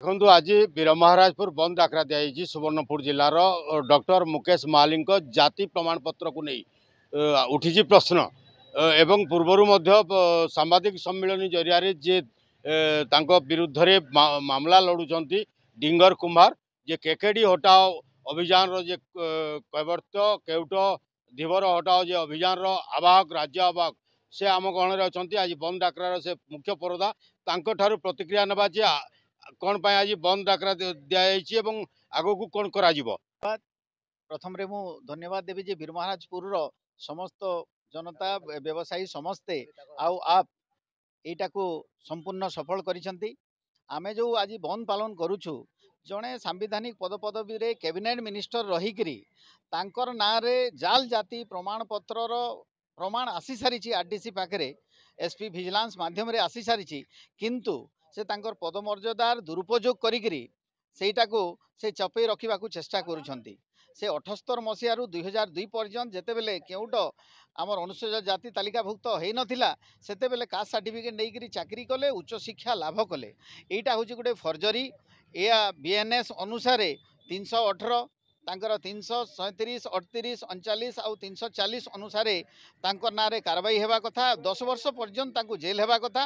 देखु आज वीरमहाराजपुर बंद डाकरा दिखाई सुवर्णपुर जिलार डॉक्टर मुकेश महाली जाति प्रमाण पत्र को नहीं उठी प्रश्न एवं पूर्वर सांबादिक सम्मेलन जरिया जे विरुद्ध रे मामला लड़ुंट डिंगर कुम्हार जे केकेडी हटाओ अभियान रे कैवर्त केउट धीवर हटाओ जे अभियान आवाहक राज्य आवाहक से आम गहन अच्छा आज बंद डाकरार से मुख्य परोधा प्रतिक्रिया नवा जे कौन पाई आज बंद डाकरा दिखाई आग को कौन करा प्रथम रे मु धन्यवाद देवी जे वीरमहाराजपुर समस्त जनता व्यवसायी समस्ते आउ आप एटा को संपूर्ण सफल करिसंती। आमे जो आज बंद पालन करूछु जड़े सांविधानिक पदपदवी रे कैबिनेट मिनिस्टर रहीकरी तांकर ना रे जाल जाति प्रमाण पत्र प्रमाण आसी सारी आरडीसी पाखरे एसपी विजिलेंस माध्यम रे आसी सारी किंतु से तांकर पदमर्यादार दुरुपयोग करिकरी सेटा को से चपे रखा चेष्टा करुछंती। से 78 मसीह 2002 पर्यंत जेते बेले केउट आमर अनुसूचित जाति तालिकाभुक्त हो नाला सेते बेले कास्ट सर्टिफिकेट नहीं चाकरी कले उच्च शिक्षा लाभ कले एटा हूँ गोटे फर्जरी या बीएनएस अनुसार 318 तांकर 337 38 39 आउ 340 अनुसार तांकर नारे कार्रवाई हेबा कथा 10 वर्ष पर्यंत तांको जेल हेबा कथा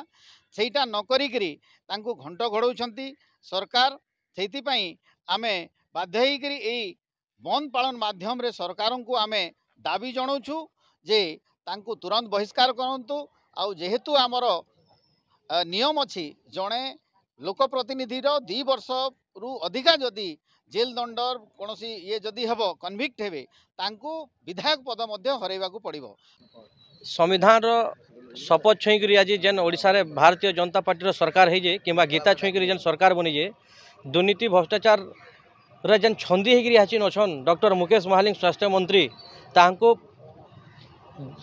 सेटा न करिकरी तांको घंट घोड़ौछंती सरकार। सेइथिपाई आमे बाध्य होइकरी एई बंद पालन माध्यम रे सरकार को आमे दाबी जनाऊछु जे तांको तुरंत बहिष्कार करंतु आउ जेहेतु आमर नियम अछि जणे लोक प्रतिनिधि 2 वर्ष रु अधिका जदि जेल दंडर कोनोसी ये जदि हेबो कन्विक्ट हेबे तांको विधायक पद मध्य हरैबाकू पड़िबो। संविधान शपथ छुईकरी आज जेन ओडिशा रे भारतीय जनता पार्टी सरकार है जे किंबा गीता छुईकरी जेन सरकार बनी जे दुर्नीति भ्रष्टाचार रे जेन छंदी होकर आचिन अछन डॉक्टर मुकेश महाली स्वास्थ्य मंत्री तांको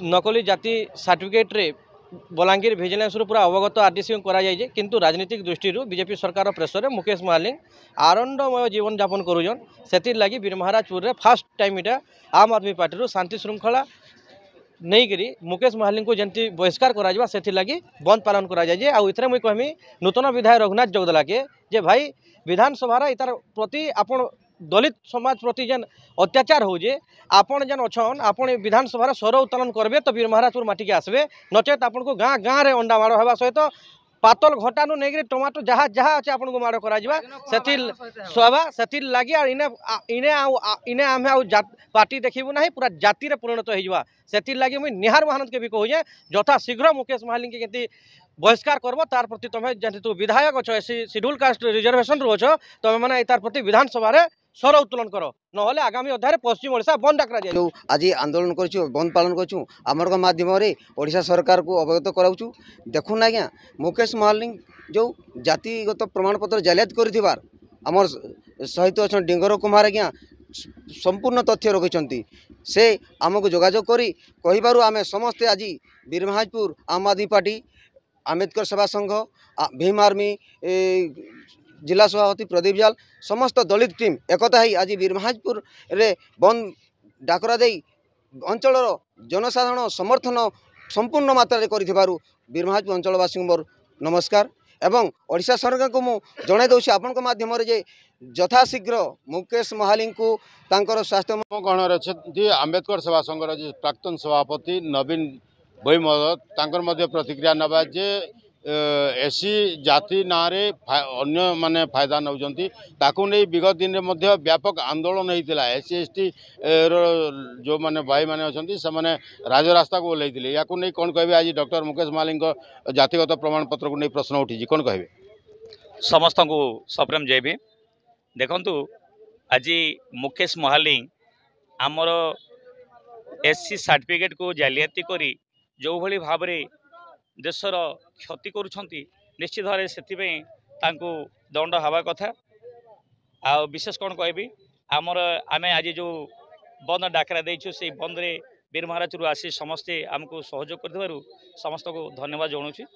नकली जाति सर्टिफिकेट रे बलांगीर विजिलेंस पूरा अवगत आरडीसी करा जाए किंतु राजनीतिक दृष्टि बीजेपी सरकार प्रेसर रे मुकेश महाली आनंदमय जीवन यापन करुन से लगी वीरमहाराजपुर रे फास्ट टाइम इटा आम आदमी पार्टी शांति श्रृंखला नहीं करी मुकेश महाली को जंती बहिष्कार करा से लगी बंद पालन करा जाए। आउ इथरे मुई कहमी नूतन विधायक रघुनाथ जगदला के जे भाई विधानसभा इतार प्रति आपण दलित समाज प्रति जेन अत्याचार होजे आपण जेन अच्छन आपण विधानसभा स्वर उत्तोलन करबे तो वीरमहाराजपुर माटी के आसबे नचेत आपण को गाँ गाँ रे अंडा माड़ होगा सहित पातल घटा नु नहीं टमाटो जहाँ जहाँ अच्छे आपन को माड़ करा स्वाभा से लगी इने इने इने आम पार्टी देखू ना पूरा जाति रे परिणत हो से लगी मुझे निहार महानंद के भी कहूँ यथा शीघ्र मुकेश महाली के केंती बहिष्कार करब तार प्रति तुम जेहेतु विधायक अच्छ शेड्यूल कास्ट रिजर्वेशन रू अच्छ तुम मैंने तार प्रति विधानसभा स्वर उत्तोलन कर ना आगामी अध्याय पश्चिम ओडिशा बंद डाकरा जाए आज आंदोलन कर बंद पालन कर माध्यम ओडिशा सरकार को अवगत कराऊँ। देखुन आज्ञा मुकेश महाली जो जातिगत प्रमाण पत्र जालियात कर आमर सहित अच्छा डिंगर कुमार आज्ञा संपूर्ण तथ्य रखिंट से आमको जोगाजोग करी कहिबारु आमे समस्ते आज वीरमहाराजपुर आम आदमी पार्टी आम्बेडकर सभा संघ भीम आर्मी जिला सभापति प्रदीप जाल समस्त दलित टीम एकता ही आज वीरमहाराजपुर रे बंद डाकरा दे अंचल जनसाधारण समर्थन संपूर्ण मात्रा करिथिबारु वीरमहाराजपुर अंचलवासी मोर नमस्कार एवं ओडिशा सरकार को मु जणाई दउछि आपनक माध्यम रे जे यथाशीघ्र मुकेश महाली को तांकर स्वास्थ्य गणर अच्छे आम्बेडकर सभा संघर प्राक्तन सभापति नवीन भोईमद तांकर मध्य प्रतिक्रिया नवा जे एसी जाति ना रे अन्य माने फायदा नौजंती ताकू नहीं विगत दिन में व्यापक आंदोलन होता एससी एसटी जो माने भाई माने अच्छे से माने राजरास्ता को ओल्लैथिले या नहीं कौन कहे आज डॉक्टर मुकेश महाली जातिगत प्रमाण पत्र को नहीं प्रश्न उठी कौन कहे समस्त को सप्रेम जय भीम। देखंतु आज मुकेश महाली आमर एससी सर्टिफिकेट को जालियाती करी जो भली भाव रे देशर क्षति करुछंती निश्चित भाव से दंड हवा कथा आ विशेष कौन कहबी आमर आमे आज जो बंद डाकरा देइछु से बंद रे वीरमहाराजपुर आसी समस्ते आमको सहयोग कर समस्त को धन्यवाद जनाऊँ।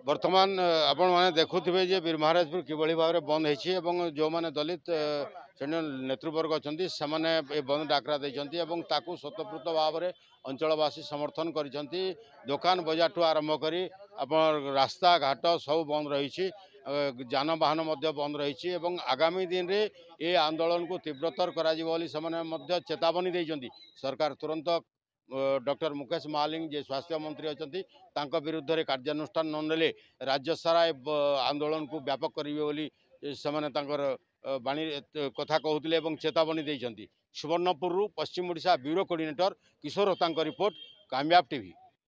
वर्तमान आपण मैंने देखुवे जे वीरमहाराजपुर किभली भाव में बंद होती जो मैंने दलित सीनियर नेतृवर्ग अच्छा से बंद डाकरा देते स्वतःपूत भाव में अंचलवासी समर्थन कर दुकान बजार ठू आरंभ कर ଆପଣ ରାସ୍ତାଘାଟ ସବୁ ବନ୍ଦ ରହିଛି, ଯାନବାହନ ମଧ୍ୟ ବନ୍ଦ ରହିଛି ଏବଂ ଆଗାମୀ ଦିନରେ ଏ ଆନ୍ଦୋଳନକୁ ତୀବ୍ରତର କରାଯିବ ବୋଲି ସେମାନେ ମଧ୍ୟ ଚେତାବନୀ ଦେଇଛନ୍ତି। ସରକାର ତୁରନ୍ତ ଡକ୍ଟର ମୁକେଶ ମହାଲିଂ ଯେ ସ୍ୱାସ୍ଥ୍ୟ ମନ୍ତ୍ରୀ ଅଛନ୍ତି ତାଙ୍କ ବିରୁଦ୍ଧରେ କାର୍ଯ୍ୟାନୁଷ୍ଠାନ ନ ନେଲେ ରାଜ୍ୟ ସାରା ଏ ଆନ୍ଦୋଳନକୁ ବ୍ୟାପକ କରିବେ ବୋଲି ସେମାନେ ତାଙ୍କର ବାଣୀ କଥା କହୁଥିଲେ ଏବଂ ଚେତାବନୀ ଦେଇଛନ୍ତି। ସୁବର୍ଣ୍ଣପୁରରୁ ପଶ୍ଚିମ ଓଡ଼ିଶା ବ୍ୟୁରୋ କୋର୍ଡିନେଟର କିଶୋର ହୋତାଙ୍କ ରିପୋର୍ଟ, କାମୟାବ ଟିଭି।